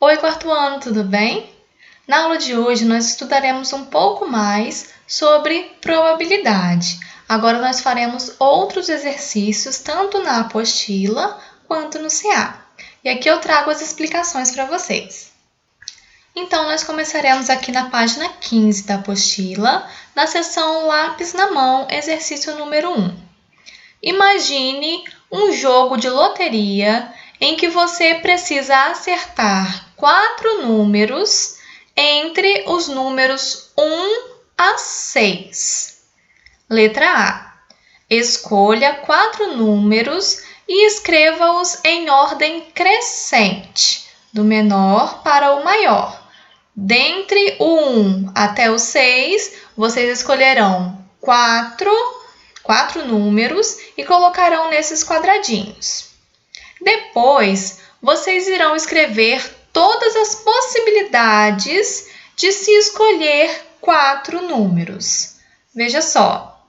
Oi, quarto ano, tudo bem? Na aula de hoje, nós estudaremos um pouco mais sobre probabilidade. Agora, nós faremos outros exercícios, tanto na apostila quanto no CA. E aqui eu trago as explicações para vocês. Então, nós começaremos aqui na página 15 da apostila, na seção Lápis na Mão, exercício número 1. Imagine um jogo de loteria em que você precisa acertar 4 números entre os números 1 a 6. Letra A. Escolha 4 números e escreva-os em ordem crescente, do menor para o maior. Dentre o 1 até o 6, vocês escolherão 4 números e colocarão nesses quadradinhos. Depois, vocês irão escrever todas as possibilidades de se escolher 4 números. Veja só.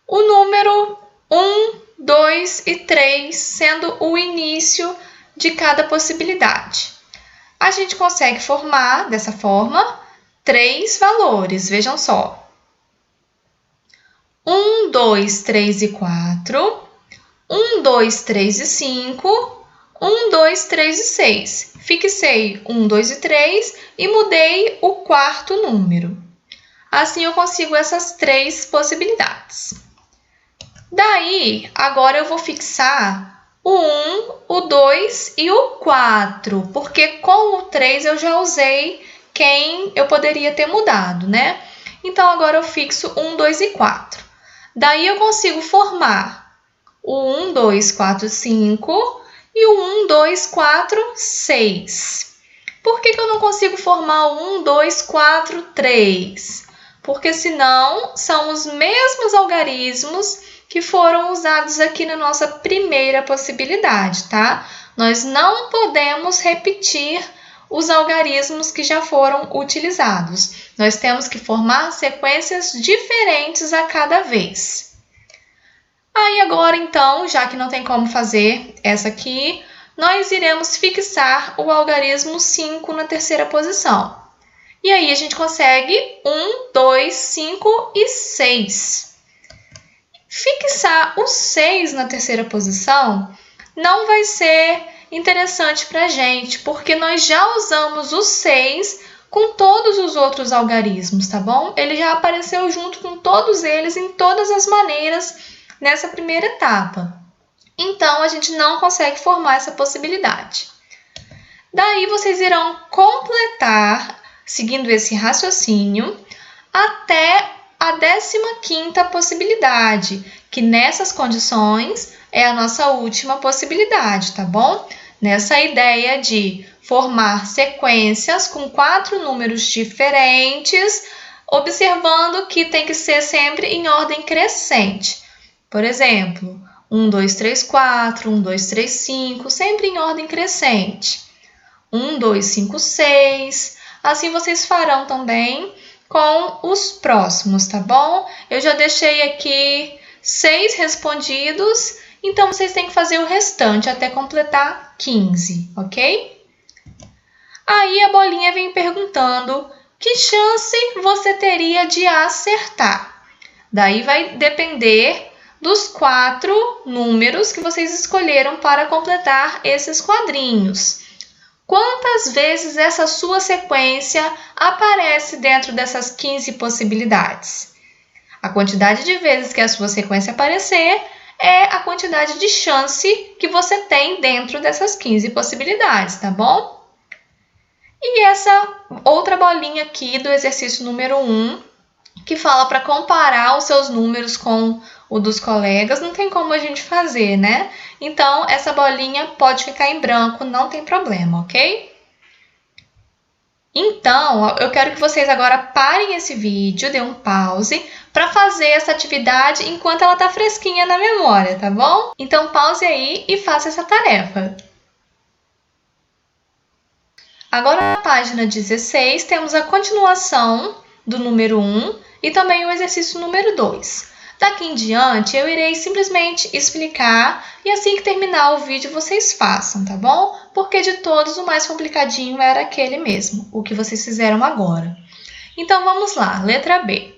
O número 1, 2 e 3 sendo o início de cada possibilidade. A gente consegue formar, dessa forma, 3 valores. Vejam só. 1, 2, 3 e 4. 1, 2, 3 e 5. 1, 2, 3 e 6. Fixei 1, 2 e 3 e mudei o quarto número. Assim, eu consigo essas 3 possibilidades. Daí, agora eu vou fixar o 1, o 2 e o 4, porque com o 3 eu já usei quem eu poderia ter mudado, né? Então, agora eu fixo 1, 2 e 4. Daí, eu consigo formar o 1, 2, 4, 5 e o 1, 2, 4, 6. Por que eu não consigo formar o 1, 2, 4, 3? Porque senão são os mesmos algarismos que foram usados aqui na nossa primeira possibilidade, tá? Nós não podemos repetir os algarismos que já foram utilizados. Nós temos que formar sequências diferentes a cada vez. Aí agora, então, já que não tem como fazer essa aqui, nós iremos fixar o algarismo 5 na terceira posição. E aí a gente consegue 1, 2, 5 e 6. Fixar o 6 na terceira posição não vai ser interessante para a gente, porque nós já usamos o 6 com todos os outros algarismos, tá bom? Ele já apareceu junto com todos eles em todas as maneiras nessa primeira etapa. Então, a gente não consegue formar essa possibilidade. Daí, vocês irão completar, seguindo esse raciocínio, até a 15ª possibilidade, que nessas condições é a nossa última possibilidade, tá bom? Nessa ideia de formar sequências com 4 números diferentes, observando que tem que ser sempre em ordem crescente. Por exemplo, 1, 2, 3, 4, 1, 2, 3, 5, sempre em ordem crescente. 1, 2, 5, 6. Assim vocês farão também com os próximos, tá bom? Eu já deixei aqui 6 respondidos, então vocês têm que fazer o restante até completar 15, ok? Aí a bolinha vem perguntando que chance você teria de acertar. Daí vai depender dos 4 números que vocês escolheram para completar esses quadrinhos. Quantas vezes essa sua sequência aparece dentro dessas 15 possibilidades? A quantidade de vezes que a sua sequência aparecer é a quantidade de chance que você tem dentro dessas 15 possibilidades, tá bom? E essa outra bolinha aqui do exercício número 1, que fala para comparar os seus números com o dos colegas, não tem como a gente fazer, né? Então, essa bolinha pode ficar em branco, não tem problema, ok? Então, eu quero que vocês agora parem esse vídeo, dê um pause, para fazer essa atividade enquanto ela está fresquinha na memória, tá bom? Então, pause aí e faça essa tarefa. Agora, na página 16, temos a continuação do número 1 e também o exercício número 2. Daqui em diante, eu irei simplesmente explicar e assim que terminar o vídeo, vocês façam, tá bom? porque de todos o mais complicadinho era aquele mesmo, o que vocês fizeram agora. Então vamos lá, letra B.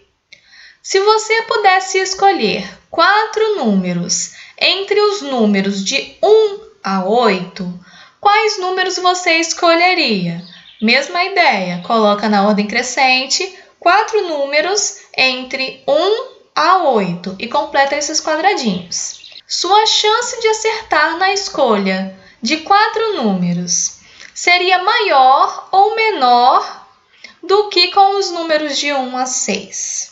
Se você pudesse escolher 4 números entre os números de 1 a 8, quais números você escolheria? Mesma ideia, coloca na ordem crescente 4 números entre 1 a 8 e completa esses quadradinhos. Sua chance de acertar na escolha de 4 números seria maior ou menor do que com os números de 1 a 6.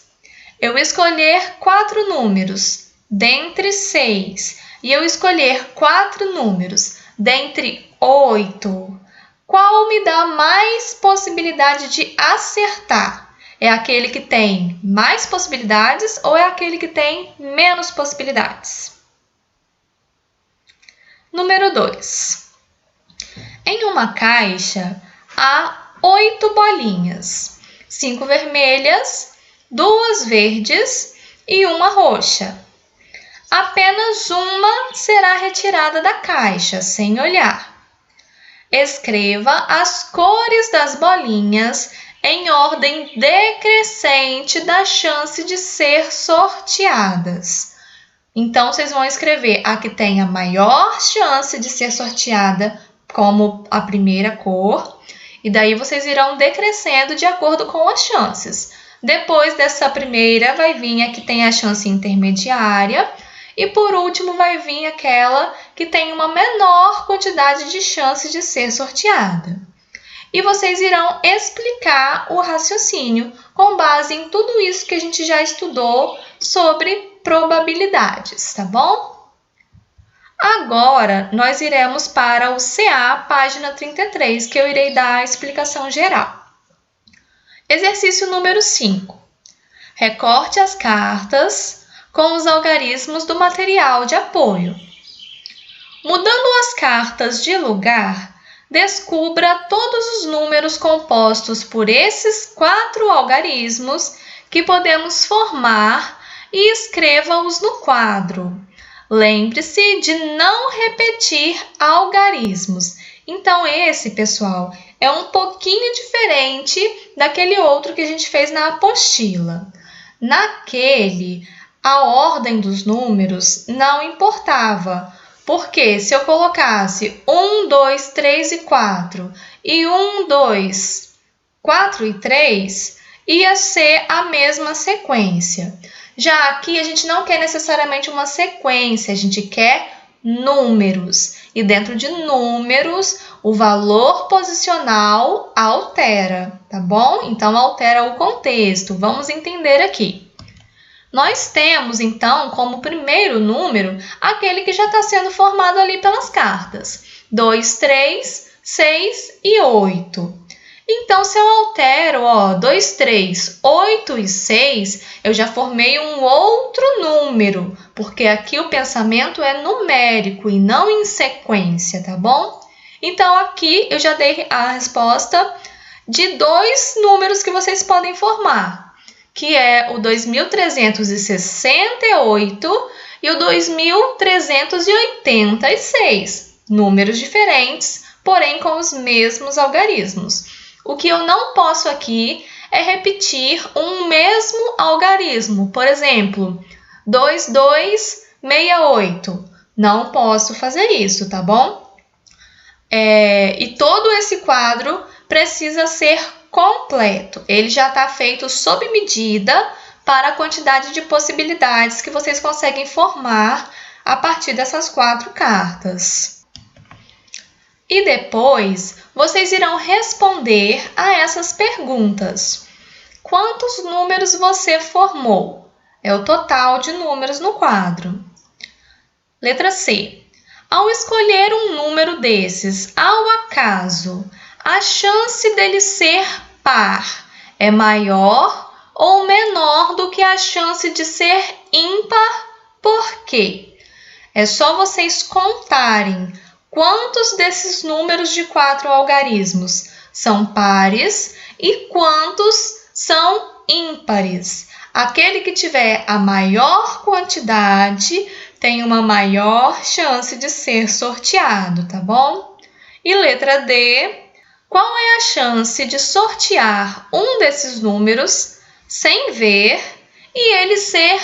Eu escolher 4 números dentre 6 e eu escolher 4 números dentre 8, qual me dá mais possibilidade de acertar? É aquele que tem mais possibilidades ou é aquele que tem menos possibilidades? Número 2. Em uma caixa há 8 bolinhas, 5 vermelhas, 2 verdes e uma roxa. Apenas uma será retirada da caixa, sem olhar. Escreva as cores das bolinhas em ordem decrescente da chance de ser sorteadas. Então, vocês vão escrever a que tem a maior chance de ser sorteada como a primeira cor, e daí vocês irão decrescendo de acordo com as chances. Depois dessa primeira vai vir a que tem a chance intermediária e por último vai vir aquela que tem uma menor quantidade de chance de ser sorteada. E vocês irão explicar o raciocínio com base em tudo isso que a gente já estudou sobre probabilidades, tá bom? Agora, nós iremos para o CA, página 33, que eu irei dar a explicação geral. Exercício número 5. Recorte as cartas com os algarismos do material de apoio. Mudando as cartas de lugar, descubra todos os números compostos por esses 4 algarismos que podemos formar e escreva-os no quadro. Lembre-se de não repetir algarismos. Então, esse, pessoal, é um pouquinho diferente daquele outro que a gente fez na apostila. Naquele, a ordem dos números não importava, porque se eu colocasse 1, 2, 3 e 4 e 1, 2, 4 e 3, ia ser a mesma sequência. Já aqui a gente não quer necessariamente uma sequência, a gente quer números. E dentro de números, o valor posicional altera, tá bom? Então, altera o contexto. Vamos entender aqui. Nós temos, então, como primeiro número, aquele que já está sendo formado ali pelas cartas. 2, 3, 6 e 8. Então, se eu altero, 2, 3, 8 e 6, eu já formei um outro número, porque aqui o pensamento é numérico e não em sequência, tá bom? Então, aqui eu já dei a resposta de 2 números que vocês podem formar, que é o 2368 e o 2386. Números diferentes, porém com os mesmos algarismos. O que eu não posso aqui é repetir um mesmo algarismo. Por exemplo, 2268. Não posso fazer isso, tá bom? E todo esse quadro precisa ser completo. Ele já está feito sob medida para a quantidade de possibilidades que vocês conseguem formar a partir dessas 4 cartas. E depois, vocês irão responder a essas perguntas. Quantos números você formou? É o total de números no quadro. Letra C. Ao escolher um número desses, ao acaso, a chance dele ser par é maior ou menor do que a chance de ser ímpar? Por quê? É só vocês contarem quantos desses números de 4 algarismos são pares e quantos são ímpares. Aquele que tiver a maior quantidade tem uma maior chance de ser sorteado, tá bom? E letra D, qual é a chance de sortear um desses números sem ver e ele ser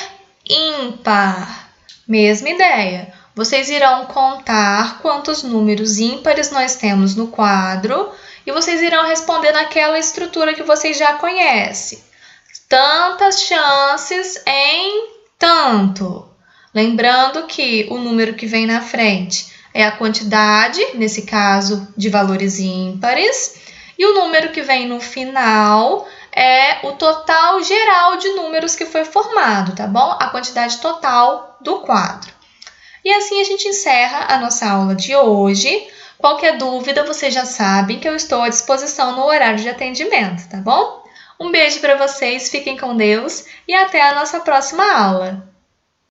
ímpar? Mesma ideia. Vocês irão contar quantos números ímpares nós temos no quadro e vocês irão responder naquela estrutura que vocês já conhecem. Tantas chances em tanto. Lembrando que o número que vem na frente é a quantidade, nesse caso, de valores ímpares, e o número que vem no final é o total geral de números que foi formado, tá bom? A quantidade total do quadro. E assim a gente encerra a nossa aula de hoje. Qualquer dúvida, vocês já sabem que eu estou à disposição no horário de atendimento, tá bom? Um beijo para vocês, fiquem com Deus e até a nossa próxima aula!